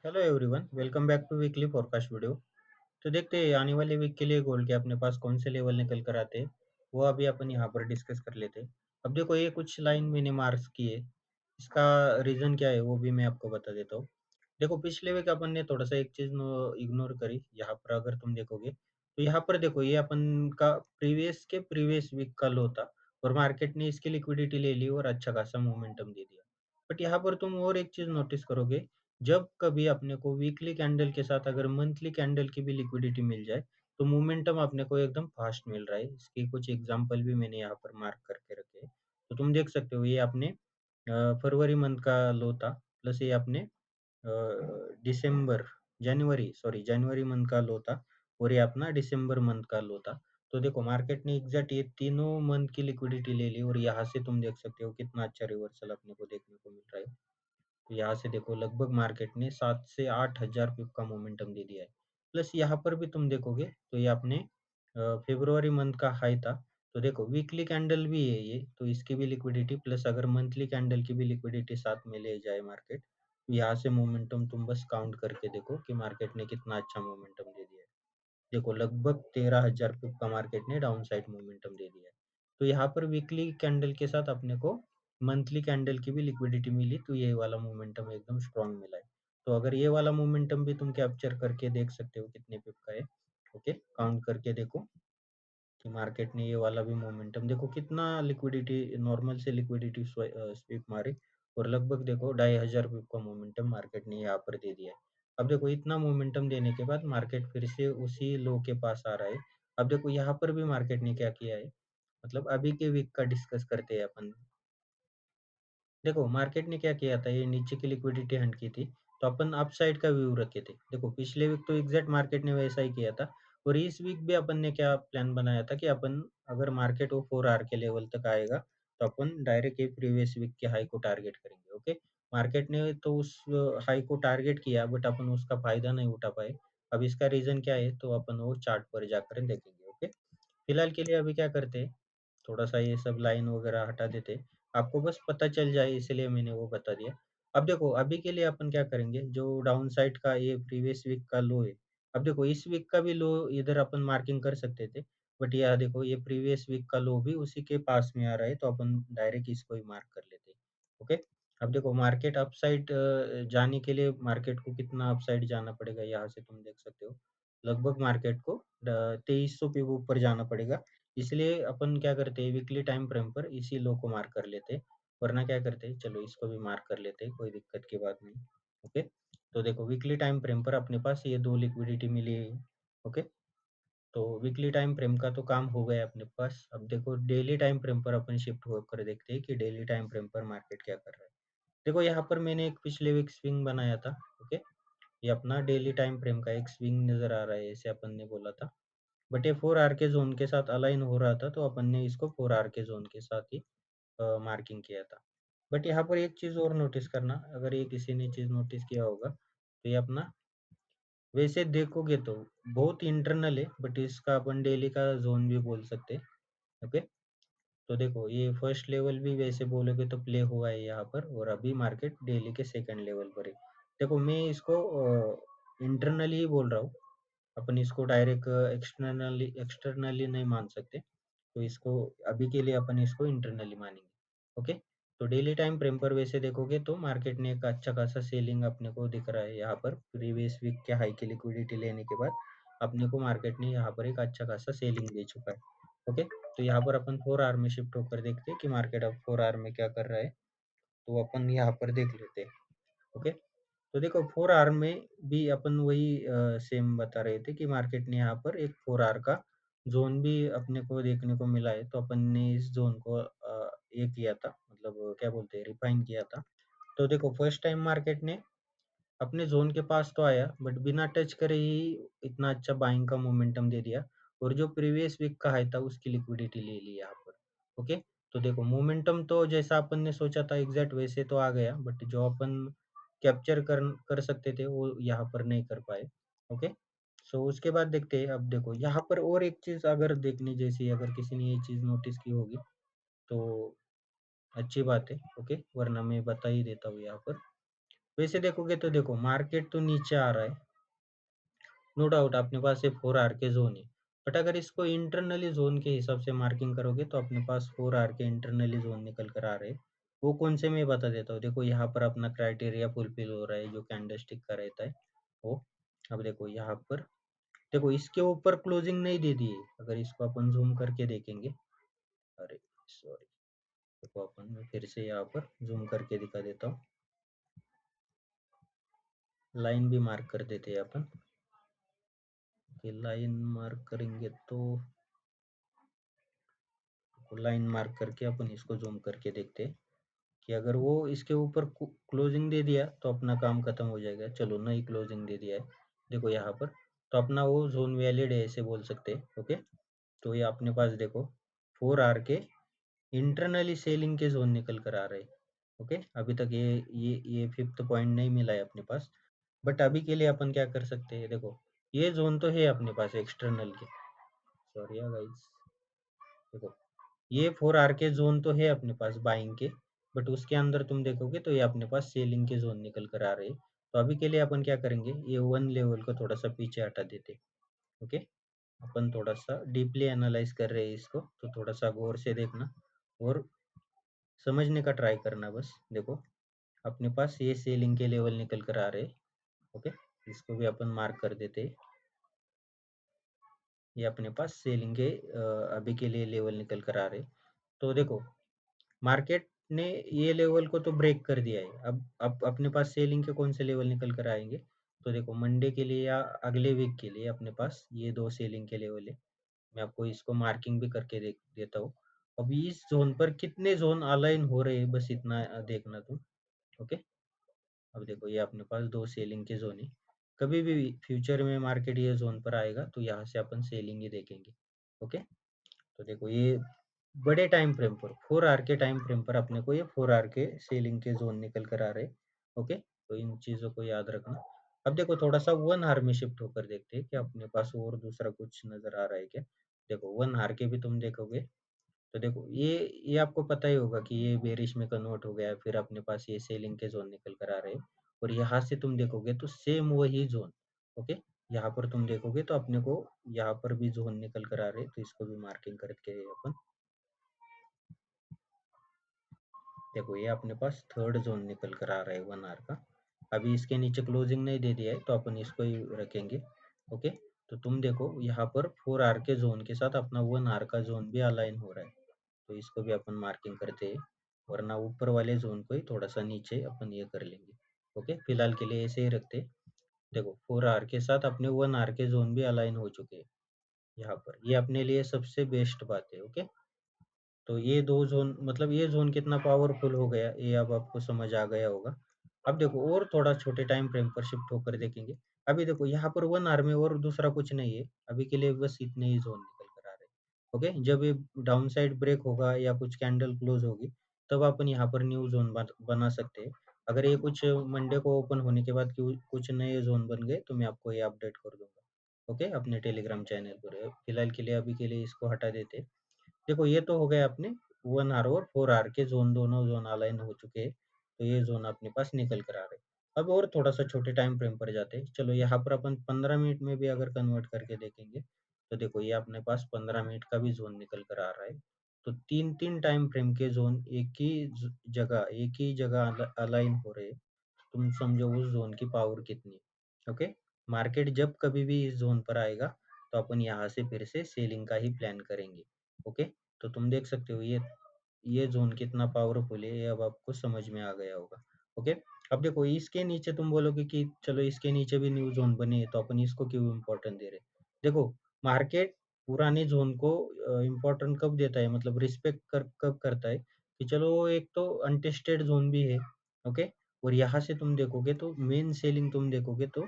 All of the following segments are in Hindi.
Hello everyone, welcome back to weekly forecast video. तो देखते हैं आने वाले वीक के लिए गोल्ड के अपने पास कौन से लेवल निकल कर आते हैं। वो अभी अपन यहाँ पर डिस्कस कर लेते हैं। अब देखो, ये कुछ लाइन मैंने मार्क्स की है। इसका रीज़न क्या है वो भी मैं आपको बता देता हूँ। देखो, पिछले वीक अपन ने थोड़ा सा एक चीज़ इग्नोर करी। यहाँ पर अगर तुम देखोगे तो यहाँ पर देखो, ये अपन का प्रीवियस वीक का लो था और मार्केट ने इसकी लिक्विडिटी ले ली और अच्छा खासा मोमेंटम दे दिया। बट यहाँ पर तुम और एक चीज़ नोटिस करोगे, जब कभी अपने को वीकली कैंडल के साथ अगर मंथली कैंडल की भी लिक्विडिटी मिल जाए, तो मोमेंटम अपने को एकदम फास्ट मिल रहा है। इसके कुछ एग्जांपल भी मैंने यहाँ पर मार्क करके रखे हैं। तो तुम देख सकते हो, ये आपने फरवरी मंथ का लो था, प्लस ये आपने दिसंबर जनवरी मंथ का लो था और ये अपना दिसंबर मंथ का लो था। तो देखो, मार्केट ने एग्जैक्ट ये तीनों मंथ की लिक्विडिटी ले ली और यहाँ से तुम देख सकते हो कितना अच्छा रिवर्सल अपने को देखने को मिल रहा है। तो यहाँ से देखो, लगभग मार्केट ने 7 से 8,000 पिप का मोमेंटम दे दिया है। प्लस यहाँ पर भी तुम देखोगे तो ये आपने फ़रवरी मंथ का हाई था। तो देखो, वीकली कैंडल भी है ये, तो इसकी भी लिक्विडिटी प्लस अगर मंथली कैंडल की भी लिक्विडिटी साथ में ले जाए मार्केट, तो यहाँ से मोमेंटम तुम बस काउंट करके देखो कि मार्केट ने कितना अच्छा मोमेंटम दे दिया है। देखो, लगभग 13,000 पिप का मार्केट ने डाउन साइड मोमेंटम दे दिया है। तो यहाँ पर वीकली कैंडल के साथ अपने को मंथली कैंडल की भी लिक्विडिटी मिली, तो ये वाला मोमेंटम एकदम स्ट्रांग मिला है। तो अगर ये वाला मोमेंटम भी तुम कैप्चर करके देख सकते हो कितने पिप का है। ओके, काउंट करके देखो कि मार्केट ने ये वाला भी मोमेंटम देखो कितना लिक्विडिटी, नॉर्मल से लिक्विडिटी स्वीप मारी और लगभग देखो 2,500 पिप का मोमेंटम मार्केट ने यहाँ पर दे दिया है। अब देखो, इतना मोमेंटम देने के बाद मार्केट फिर से उसी लो के पास आ रहा है। अब देखो, यहाँ पर भी मार्केट ने क्या किया है, मतलब अभी के वीक का डिस्कस करते हैं अपन। देखो, मार्केट ने क्या किया था, ये नीचे की लिक्विडिटी हंट की थी, तो अपन अपसाइड का व्यू रखे थे। देखो, पिछले वीक तो एग्जैक्ट मार्केट ने वैसा ही किया था और इस वीक भी अपन ने क्या प्लान बनाया था कि अपन अगर मार्केट वो 4 आवर के लेवल तक आएगा, तो अपन डायरेक्ट ये प्रीवियस वीक के हाई को टारगेट करेंगे। ओके, मार्केट ने तो उस हाई को टारगेट किया, बट अपन उसका फायदा नहीं उठा पाए। अब इसका रीजन क्या है, तो अपन वो चार्ट पर जाकर देखेंगे। ओके, फिलहाल के लिए अभी क्या करते हैं, थोड़ा-सा ये सब लाइन वगैरह हटा देते। आपको बस पता चल जाए इसलिए मैंने वो बता दिया। अब देखो, अभी के लिए अपन क्या करेंगे, जो डाउन साइड का ये प्रीवियस वीक का लो है, अब देखो इस वीक का भी लो इधर अपन मार्किंग कर सकते थे, बट यह देखो, ये प्रीवियस वीक का लो भी उसी के पास में आ रहा है, तो अपन डायरेक्ट इसको ही मार्क कर लेते हैं। ओके? अब देखो, मार्केट अपसाइड जाने के लिए मार्केट को कितना अपसाइड जाना पड़ेगा, यहाँ से तुम देख सकते हो। लगभग मार्केट को 2300 पे ऊपर जाना पड़ेगा। इसलिए अपन क्या करते हैं, वीकली टाइम फ्रेम पर इसी लो को मार्क कर लेते हैं, वरना क्या करते हैं, चलो इसको भी मार्क कर लेते हैं, कोई दिक्कत की बात नहीं। ओके, तो देखो, वीकली टाइम फ्रेम पर अपने पास ये 2 लिक्विडिटी मिली है। ओके, तो वीकली टाइम फ्रेम का तो काम हो गया अपने पास। अब देखो, डेली टाइम फ्रेम पर अपन शिफ्ट होकर देखते हैं कि डेली टाइम फ्रेम पर मार्केट क्या कर रहा है। देखो, यहाँ पर मैंने एक पिछले वीक स्विंग बनाया था। ओके, ये अपना डेली टाइम फ्रेम का एक स्विंग नज़र आ रहा है, ऐसे अपन ने बोला था। बट ये 4 आर के ज़ोन के साथ अलाइन हो रहा था, तो अपन ने इसको 4 आर के ज़ोन के साथ ही मार्किंग किया था। बट यहाँ पर एक चीज़ और नोटिस करना, अगर ये किसी ने चीज़ नोटिस किया होगा, तो ये अपना वैसे देखोगे तो बहुत इंटरनल है, बट इसका अपन डेली का ज़ोन भी बोल सकते हैं। ओके, तो देखो, ये फर्स्ट लेवल भी वैसे बोलोगे तो प्ले हुआ है यहाँ पर और अभी मार्केट डेली के सेकंड लेवल पर है। देखो, मैं इसको इंटरनली ही बोल रहा हूँ। अपन इसको डायरेक्ट एक्सटर्नली नहीं मान सकते, तो इसको अभी के लिए अपन इसको इंटरनली मानेंगे। ओके, तो डेली टाइम फ्रेम पर वैसे देखोगे तो मार्केट ने एक अच्छा खासा सेलिंग अपने को दिख रहा है यहाँ पर, प्रीवियस वीक के हाई की लिक्विडिटी लेने के बाद अपने को मार्केट ने यहाँ पर एक अच्छा खासा सेलिंग दे चुका है। ओके, तो यहाँ पर अपन 4 आवर में शिफ्ट होकर देखते हैं कि मार्केट अब 4 आवर में क्या कर रहा है, तो अपन यहाँ पर देख लेते हैं। ओके, तो देखो, 4 आवर में भी अपन वही सेम बता रहे थे कि मार्केट ने यहाँ पर एक 4 आवर का ज़ोन भी अपने को देखने को मिला है, तो अपन ने इस ज़ोन को ये किया था, मतलब क्या बोलते हैं, रिफाइन किया था। तो देखो, फर्स्ट टाइम मार्केट ने अपने ज़ोन के पास तो आया, बट बिना टच करे ही इतना अच्छा बाइंग का मोमेंटम दे दिया और जो प्रीवियस वीक का हाई था उसकी लिक्विडिटी ले ली यहाँ पर। ओके, तो देखो, मोमेंटम तो जैसा अपन ने सोचा था एग्जैक्ट वैसे तो आ गया, बट जो अपन कैप्चर कर सकते थे वो यहाँ पर नहीं कर पाए। ओके, सो उसके बाद देखते हैं। अब देखो, यहाँ पर और एक चीज़ अगर देखने जैसी, अगर किसी ने ये चीज़ नोटिस की होगी तो अच्छी बात है। ओके, वरना मैं बता ही देता हूँ यहाँ पर। वैसे देखोगे तो देखो मार्केट तो नीचे आ रहा है, नो डाउट अपने पास ये 4 आर के ज़ोन है। बट अगर इसको इंटरनली ज़ोन के हिसाब से मार्किंग करोगे तो अपने पास 4 आर के इंटरनली ज़ोन निकल कर आ रहे हैं। वो कौन से मैं बता देता हूँ। देखो यहाँ पर अपना क्राइटेरिया फुलफिल हो रहा है जो कैंडलस्टिक का रहता है वो। अब देखो यहाँ पर, देखो इसके ऊपर क्लोजिंग नहीं दे दी है। अगर इसको अपन ज़ूम करके देखेंगे, अरे सॉरी, देखो अपन मैं फिर से यहाँ पर ज़ूम करके दिखा देता हूँ। लाइन भी मार्क कर देते हैं अपन, कि लाइन मार्क करेंगे तो लाइन मार्क करके अपन इसको ज़ूम करके देखते हैं कि अगर वो इसके ऊपर क्लोजिंग दे दिया तो अपना काम खत्म हो जाएगा। चलो नई क्लोजिंग दे दिया है, देखो यहाँ पर, तो अपना वो जोन वैलिड है ऐसे बोल सकते हैं। ओके, तो ये अपने पास देखो 4 आर के इंटरनली सेलिंग के जोन निकल कर आ रहे हैं। ओके, अभी तक ये फिफ्थ पॉइंट नहीं मिला है अपने पास। बट अभी के लिए अपन क्या कर सकते हैं, देखो ये जोन तो है अपने पास एक्सटर्नल के, सॉरी गाइस, देखो ये 4 आर के जोन तो है अपने पास बाइंग के। बट उसके अंदर तुम देखोगे तो ये अपने पास सेलिंग के जोन निकल कर आ रहे हैं। तो अभी के लिए अपन क्या करेंगे, ये 1 लेवल को थोड़ा सा पीछे हटा देते। ओके, अपन थोड़ा सा डीपली एनालाइज कर रहे हैं इसको, तो थोड़ा सा गौर से देखना और समझने का ट्राई करना बस। देखो अपने पास ये सेलिंग के लेवल निकल कर आ रहे हैं। ओके, इसको भी अपन मार्क कर देते हैं। ये अपने पास सेलिंग के अभी के लिए लेवल निकल कर आ रहे हैं। तो देखो मार्केट ने ये लेवल को तो ब्रेक कर दिया है। अब अपने पास सेलिंग के कौन से लेवल निकल कर आएंगे, तो देखो मंडे के लिए या अगले वीक के लिए अपने पास ये दो सेलिंग के लेवल है। मैं आपको इसको मार्किंग भी करके देता हूँ। अब इस जोन पर कितने जोन अलाइन हो रहे हैं बस इतना देखना तुम। ओके, अब देखो ये अपने पास दो सेलिंग के जोन है। कभी भी फ्यूचर में मार्केट ये जोन पर आएगा तो यहाँ से अपन सेलिंग ही देखेंगे। ओके, तो देखो ये बड़े टाइम फ्रेम पर 4 आर के टाइम फ्रेम पर अपने को ये 4 आर के सेलिंग के जोन निकल कर आ रहे हैं। ओके, तो इन चीज़ों को याद रखना। अब देखो थोड़ा सा 1 आर में शिफ्ट होकर देखते हैं कि अपने पास और दूसरा कुछ नजर आ रहा है क्या। देखो 1 आर के भी तुम देखोगे तो देखो ये आपको पता ही होगा कि ये बेरिश में कन्वर्ट हो गया, फिर अपने पास ये सेलिंग के जोन निकल कर आ रहे हैं। और यहाँ से तुम देखोगे तो सेम वही जोन। ओके, यहाँ पर तुम देखोगे तो अपने को यहाँ पर भी जोन निकल कर आ रहे हैं, तो इसको भी मार्किंग करके अपन देखो ये अपने पास थर्ड जोन निकल कर आ रहा है 1 आर का। अभी इसके नीचे क्लोजिंग नहीं दे दिया है तो अपन इसको ही रखेंगे। ओके, तो तुम देखो यहाँ पर 4 आर के जोन के साथ अपना 1 आर का जोन भी अलाइन हो रहा है, तो इसको भी अपन मार्किंग करते हैं। वरना ऊपर वाले जोन को ही थोड़ा सा नीचे अपन ये कर लेंगे। ओके, फिलहाल के लिए ऐसे ही रखते हैं। देखो 4 आर के साथ अपने 1 आर के जोन भी अलाइन हो चुके हैं यहाँ पर, ये अपने लिए सबसे बेस्ट बात है। ओके, तो ये दो जोन, मतलब ये जोन कितना पावरफुल हो गया ये अब आपको समझ आ गया होगा। अब देखो और थोड़ा छोटे टाइम फ्रेम पर शिफ्ट होकर देखेंगे। अभी देखो यहाँ पर 1 आर में और दूसरा कुछ नहीं है, अभी के लिए बस इतने ही जोन निकल कर आ रहे हैं। ओके, जब ये डाउन साइड ब्रेक होगा या कुछ कैंडल क्लोज होगी तब अपन यहाँ पर न्यू जोन बना सकते हैं। अगर ये कुछ मंडे को ओपन होने के बाद कुछ नए जोन बन गए तो मैं आपको ये अपडेट कर दूंगा। ओके, अपने टेलीग्राम चैनल पर। फिलहाल के लिए अभी के लिए इसको हटा देते हैं। देखो ये तो हो गए अपने 1 आर और 4 आर के जोन, दोनों जोन अलाइन हो चुके हैं। तो ये जोन अपने पास निकल कर आ रहे हैं। अब और थोड़ा सा छोटे टाइम फ्रेम पर जाते हैं। चलो यहाँ पर अपन 15 मिनट में भी अगर कन्वर्ट करके देखेंगे तो देखो ये अपने पास 15 मिनट का भी जोन निकल कर आ रहा है। तो तीन तीन टाइम फ्रेम के जोन एक ही जगह अलाइन हो रहे हैं। तुम समझो उस जोन की पावर कितनी है। ओके, मार्केट जब कभी भी इस जोन पर आएगा तो अपन यहाँ से फिर से सेलिंग का ही प्लान करेंगे। ओके, तो तुम देख सकते हो ये जोन कितना पावरफुल है, ये अब आपको समझ में आ गया होगा। ओके, अब देखो इसके नीचे तुम बोलोगे कि चलो इसके नीचे भी न्यू जोन बने तो अपन इसको क्यों इम्पोर्टेंट दे रहे। देखो मार्केट पुराने जोन को इम्पोर्टेंट कब देता है, मतलब रिस्पेक्ट कब करता है कि चलो एक तो अनटेस्टेड जोन भी है। ओके, और यहाँ से तुम देखोगे तो मेन सेलिंग तुम देखोगे तो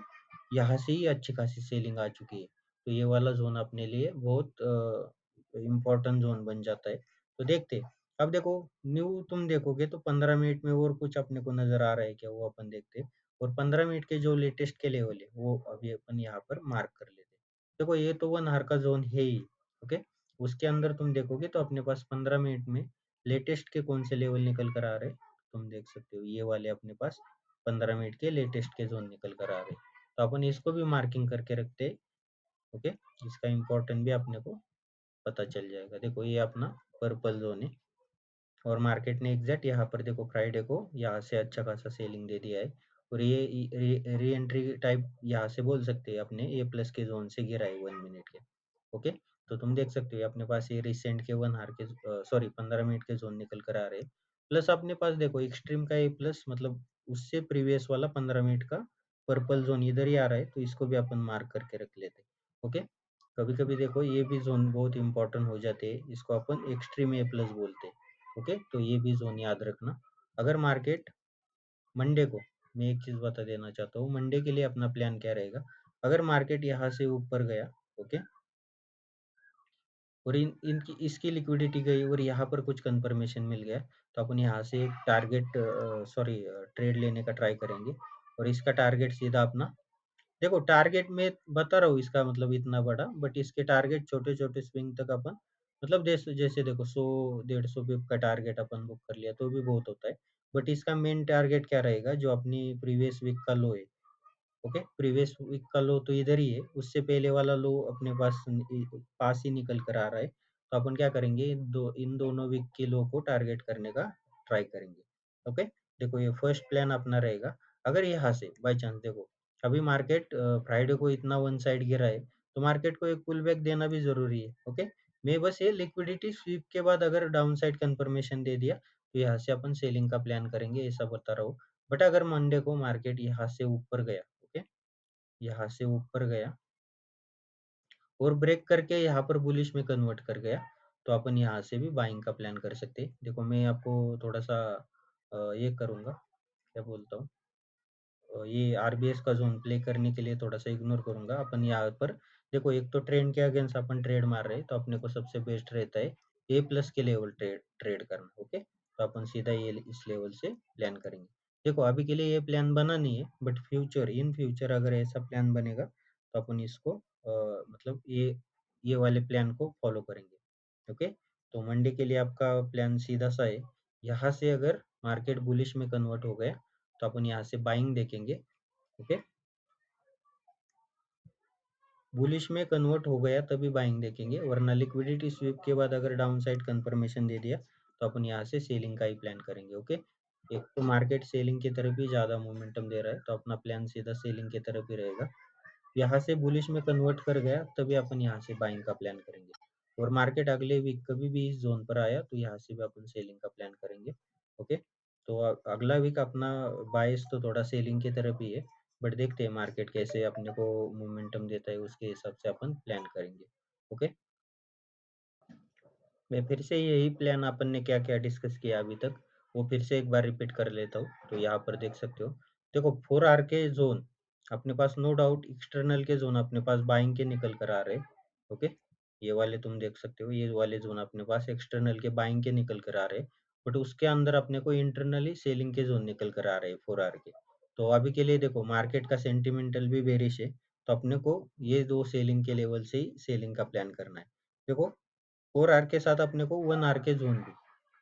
यहाँ से ही अच्छी खासी सेलिंग आ चुकी है। तो ये वाला जोन अपने लिए बहुत इम्पोर्टेंट जोन बन जाता है। तो देखते हैं। अब देखो न्यू तुम देखोगे तो 15 मिनट में और कुछ अपने को नजर आ रहा है क्या, वो अपन देखते हैं। और 15 मिनट के जो लेटेस्ट के लेवल है वो अभी अपन यहाँ पर मार्क कर लेते हैं। देखो ये तो 1 आवर का जोन है ही। ओके, उसके अंदर तुम देखोगे तो अपने पास 15 मिनट में लेटेस्ट के कौन से लेवल निकल कर आ रहे हैं, तुम देख सकते हो ये वाले अपने पास 15 मिनट के लेटेस्ट के जोन निकल कर आ रहे, तो अपन इसको भी मार्किंग करके रखते हैं। ओके, इसका इम्पोर्टेंट भी अपने को पता चल जाएगा। देखो ये अपना पर्पल जोन है और मार्केट ने एग्जैक्ट यहाँ पर देखो फ्राइडे को यहाँ से अच्छा खासा सेलिंग दे दिया है और ये री एंट्री टाइप यहाँ से बोल सकते हैं अपने ए प्लस के जोन से गिरा है 1 मिनट के। ओके, तो तुम देख सकते हो अपने पास ये रिसेंट के 1 आवर के सॉरी 15 मिनट के जोन निकल कर आ रहे हैं। प्लस अपने पास देखो एक्सट्रीम का ए प्लस मतलब उससे प्रीवियस वाला 15 मिनट का पर्पल जोन इधर ही आ रहा है, तो इसको भी अपन मार्क करके रख लेते हैं। ओके, कभी कभी देखो ये भी जोन बहुत इंपॉर्टेंट हो जाते हैं, इसको अपन एक्सट्रीम ए प्लस बोलते हैं। ओके, तो ये भी जोन याद रखना। अगर मार्केट मंडे को, मैं एक चीज बता देना चाहता हूँ, मंडे के लिए अपना प्लान क्या रहेगा। अगर मार्केट यहाँ से ऊपर गया, ओके, और इनकी इसकी लिक्विडिटी गई और यहाँ पर कुछ कंफर्मेशन मिल गया, तो अपन यहाँ से एक टारगेट सॉरी ट्रेड लेने का ट्राई करेंगे और इसका टारगेट सीधा अपना, देखो टारगेट में बता रहा हूँ इसका मतलब इतना बड़ा, बट इसके टारगेट छोटे छोटे स्विंग तक अपन मतलब जैसे जैसे देखो 100 150 पिप का टारगेट अपन बुक कर लिया तो भी बहुत होता है। बट इसका मेन टारगेट क्या रहेगा, जो अपनी प्रीवियस वीक का लो है। ओके, प्रीवियस वीक का लो तो इधर ही है, उससे पहले वाला लो अपने पास ही निकल कर आ रहा है, तो अपन क्या करेंगे, इन दोनों वीक के लो को टारगेट करने का ट्राई करेंगे। ओके, देखो ये फर्स्ट प्लान अपना रहेगा। अगर यहाँ से बाई चांस देखो अभी मार्केट फ्राइडे को इतना वन साइड गिरा है, तो मार्केट को एक पुल बैक देना भी जरूरी है। ओके, मैं बस ये लिक्विडिटी स्वीप के बाद अगर डाउन साइड कंफर्मेशन दे दिया, तो यहाँ से अपन सेलिंग का प्लान करेंगे, ऐसा बता रहा हूँ। बट अगर मंडे को मार्केट यहाँ से ऊपर गया, ओके, यहाँ से ऊपर गया और ब्रेक करके यहाँ पर बुलिश में कन्वर्ट कर गया, तो अपन यहाँ से भी बाइंग का प्लान कर सकते हैं। देखो मैं आपको थोड़ा सा ये करूँगा, क्या बोलता हूँ, ये आरबीएस का जोन प्ले करने के लिए थोड़ा सा इग्नोर करूंगा। अपन यहाँ पर देखो एक तो ट्रेंड के अगेंस्ट अपन ट्रेड मार रहे हैं, तो अपने को सबसे बेस्ट रहता है ए प्लस के लेवल ट्रेड ट्रेड करना। ओके, तो अपन सीधा ये इस लेवल से प्लान करेंगे। देखो अभी के लिए ये प्लान बना नहीं है, बट फ्यूचर इन फ्यूचर अगर ऐसा प्लान बनेगा तो अपन इसको मतलब ये वाले प्लान को फॉलो करेंगे। ओके, तो मंडे के लिए आपका प्लान सीधा सा है, यहाँ से अगर मार्केट बुलिश में कन्वर्ट हो गया तो अपन यहाँ से बाइंग देखेंगे। ओके, बुलिश में कन्वर्ट हो गया तभी बाइंग देखेंगे, वरना लिक्विडिटी स्वीप के बाद अगर डाउन साइड कंफर्मेशन दे दिया तो अपन यहाँ से सेलिंग का ही प्लान करेंगे। ओके, एक तो मार्केट सेलिंग की तरफ ही ज्यादा मोमेंटम दे रहा है, तो अपना प्लान सीधा सेलिंग की तरफ ही रहेगा। यहाँ से बुलिश में कन्वर्ट कर गया तभी अपन यहाँ से बाइंग का प्लान करेंगे, और मार्केट अगले वीक कभी भी इस जोन पर आया तो यहाँ से भी अपन सेलिंग का प्लान करेंगे। ओके, तो अगला वीक अपना बायस तो थोड़ा सेलिंग की तरफ ही है, बट देखते हैं मार्केट कैसे अपने को मोमेंटम देता है, उसके हिसाब से अपन प्लान करेंगे। ओके, मैं फिर से यही प्लान अपन ने क्या क्या डिस्कस किया अभी तक वो फिर से एक बार रिपीट कर लेता हूँ, तो यहाँ पर देख सकते हो। देखो 4 आवर के जोन अपने पास नो डाउट, एक्सटर्नल के जोन अपने पास बाइंग के निकल कर आ रहे हैं। ओके, ये वाले तुम देख सकते हो, ये वाले जोन अपने पास एक्सटर्नल के बाइंग के निकल कर आ रहे हैं, बट उसके अंदर अपने को इंटरनली सेलिंग के जोन निकल कर आ रहे हैं 4 आवर के। तो अभी के लिए देखो मार्केट का सेंटिमेंटल भी बेरिश है, तो अपने को ये दो सेलिंग के लेवल से ही सेलिंग का प्लान करना है। देखो 4 आवर के साथ अपने को 1 आवर के जोन भी,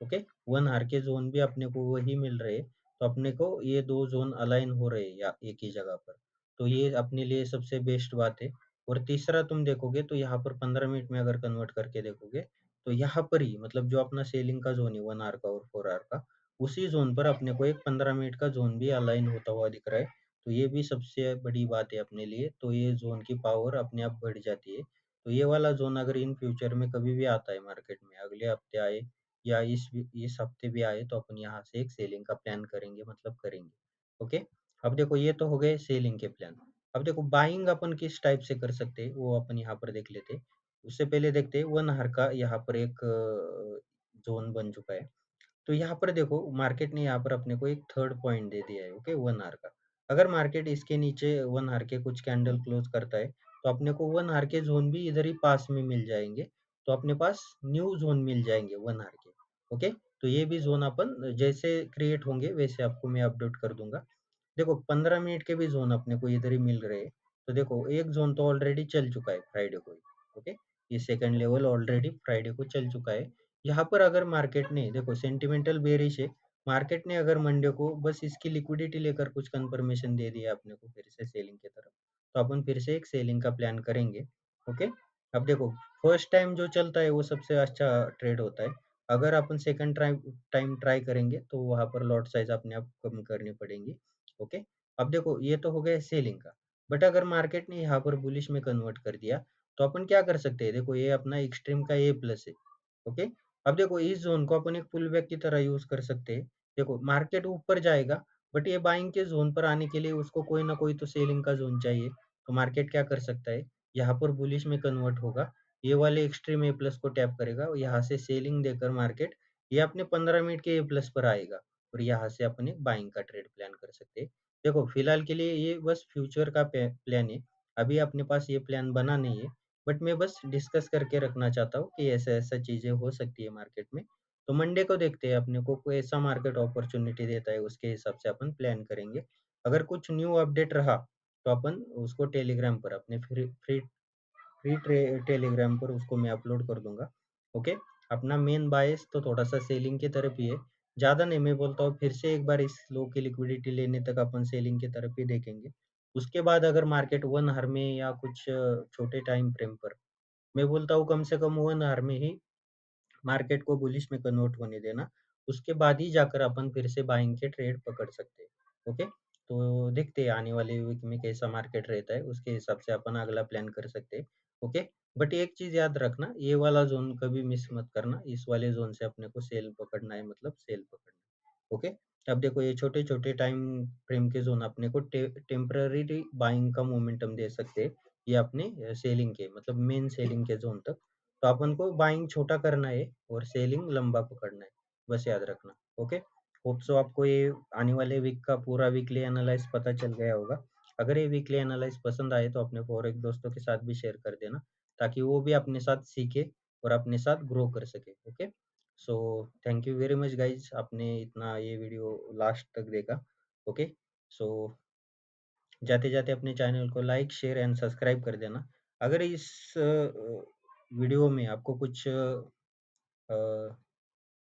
ओके, 1 आवर के जोन भी अपने को वही मिल रहे, तो अपने को ये दो जोन अलाइन हो रहे या एक ही जगह पर, तो ये अपने लिए सबसे बेस्ट बात है। और तीसरा तुम देखोगे तो यहाँ पर 15 मिनट में अगर कन्वर्ट करके देखोगे, तो यहाँ पर ही मतलब जो अपना सेलिंग का जोन है 1 आवर का और 4 आवर का, उसी जोन पर अपने को एक 15 मिनट का जोन भी अलाइन होता हुआ दिख रहा है, तो ये भी सबसे बड़ी बात है अपने लिए, तो ये जोन की पावर अपने आप बढ़ जाती है। तो ये वाला जोन अगर इन फ्यूचर में कभी भी आता है मार्केट में, अगले हफ्ते आए या इस हफ्ते भी आए, तो अपन यहाँ से एक सेलिंग का प्लान करेंगे, मतलब करेंगे। ओके, अब देखो ये तो हो गए सेलिंग के प्लान। अब देखो बाइंग अपन किस टाइप से कर सकते हैं वो अपन यहाँ पर देख लेते हैं। उससे पहले देखते हैं 1 आवर का यहाँ पर एक जोन बन चुका है, तो यहाँ पर देखो मार्केट ने यहाँ पर अपने को एक थर्ड पॉइंट दे दिया है। ओके, 1 आवर का अगर मार्केट इसके नीचे 1 आवर के कुछ कैंडल क्लोज करता है, तो अपने को 1 आवर के जोन भी इधर ही पास में मिल जाएंगे, तो अपने पास न्यू जोन मिल जाएंगे 1 आवर के। ओके, तो ये भी जोन अपन जैसे क्रिएट होंगे वैसे आपको मैं अपडेट कर दूंगा। देखो 15 मिनट के भी जोन अपने को इधर ही मिल रहे हैं, तो देखो एक जोन तो ऑलरेडी चल चुका है फ्राइडे को ही। ओके, ये सेकंड लेवल ऑलरेडी फ्राइडे को चल चुका है। यहाँ पर अगर मार्केट ने देखो सेंटिमेंटल बेरिश है, मार्केट ने अगर मंडे को बस इसकी लिक्विडिटी लेकर कुछ कंफर्मेशन दे दिया अपने को फिर से सेलिंग की तरफ, तो अपन फिर से एक सेलिंग का प्लान करेंगे। ओके। अब देखो, फर्स्ट टाइम जो चलता है वो सबसे अच्छा ट्रेड होता है। अगर अपन सेकंड टाइम ट्राई करेंगे तो वहां पर लॉट साइज अपने आप कम करनी पड़ेंगी। ओके। अब देखो, ये तो हो गया सेलिंग का। बट अगर मार्केट ने यहाँ पर बुलिश में कन्वर्ट कर दिया, तो अपन क्या कर सकते हैं? देखो, ये अपना एक्सट्रीम का ए प्लस है। ओके। अब देखो, इस ज़ोन को अपन एक पुल बैक की तरह यूज़ कर सकते हैं। देखो, मार्केट ऊपर जाएगा, बट ये बाइंग के ज़ोन पर आने के लिए उसको कोई ना कोई तो सेलिंग का ज़ोन चाहिए। तो मार्केट क्या कर सकता है? यहाँ पर बुलिश में कन्वर्ट होगा, ये वाले एक्सट्रीम ए प्लस को टैप करेगा, यहाँ से सेलिंग देकर मार्केट ये अपने 15 मिनट के ए प्लस पर आएगा और यहाँ से अपन एक बाइंग का ट्रेड प्लान कर सकते हैं। देखो, फिलहाल के लिए ये बस फ्यूचर का प्लान है। अभी अपने पास ये प्लान बना नहीं है, बट मैं बस डिस्कस करके रखना चाहता हूँ कि ऐसा-ऐसा चीज़ें हो सकती है मार्केट में। तो मंडे को देखते हैं, अपने को कोई ऐसा मार्केट अपॉर्च्युनिटी देता है, उसके हिसाब से अपन प्लान करेंगे। अगर कुछ न्यू अपडेट रहा, तो अपन उसको टेलीग्राम पर अपने फ्री फ्री फ्री टेलीग्राम पर उसको मैं अपलोड कर दूँगा। ओके? अपना मेन बायस तो थोड़ा-सा सेलिंग की तरफ ही है। ज़्यादा नहीं, मैं बोलता हूँ फिर से एक बार इस लो की लिक्विडिटी लेने तक अपन सेलिंग की तरफ ही देखेंगे। उसके बाद अगर मार्केट 1 आवर में या कुछ छोटे टाइम फ्रेम पर, मैं बोलता हूँ कम से कम 1 आवर में ही मार्केट को बुलिश में कन्वर्ट होने देना। उसके बाद ही जाकर अपन फिर से बाइंग के ट्रेड पकड़ सकते हैं। ओके? तो देखते हैं आने वाले वीक में कैसा मार्केट रहता है, उसके हिसाब से अपन अगला प्लान कर सकते हैं। ओके? बट एक चीज़ याद रखना, ये वाला ज़ोन कभी मिस मत करना। इस वाले ज़ोन से अपने को सेल पकड़ना है, मतलब सेल पकड़ना है। ओके? अब देखो, ये छोटे-छोटे टाइम फ्रेम के ज़ोन अपने को टेम्परेरी बाइंग का मोमेंटम दे सकते हैं। ये अपने सेलिंग के, मतलब मेन सेलिंग के ज़ोन तक। तो अपन को बाइंग छोटा करना है और सेलिंग लंबा पकड़ना है, बस याद रखना। ओके। होप सो आपको ये आने वाले वीक का पूरा वीकली एनालाइज पता चल गया होगा। अगर ये वीकली एनालाइज पसंद आए तो अपने और एक दोस्तों के साथ भी शेयर कर देना, ताकि वो भी अपने साथ सीखे और अपने साथ ग्रो कर सके। Okay. So thank you very much guys, आपने इतना ये वीडियो लास्ट तक देखा। ओके। सो जाते जाते अपने चैनल को लाइक शेयर एंड सब्सक्राइब कर देना। अगर इस वीडियो में आपको कुछ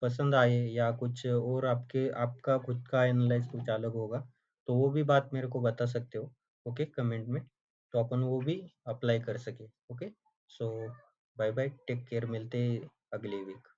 पसंद आए या कुछ और आपका खुद का एनालाइज कुछ अलग होगा, तो वो भी बात मेरे को बता सकते हो। ओके, कमेंट में, तो अपन वो भी अप्लाई कर सके। ओके। सो बाय बाय, टेक केयर, मिलते हैं अगले वीक।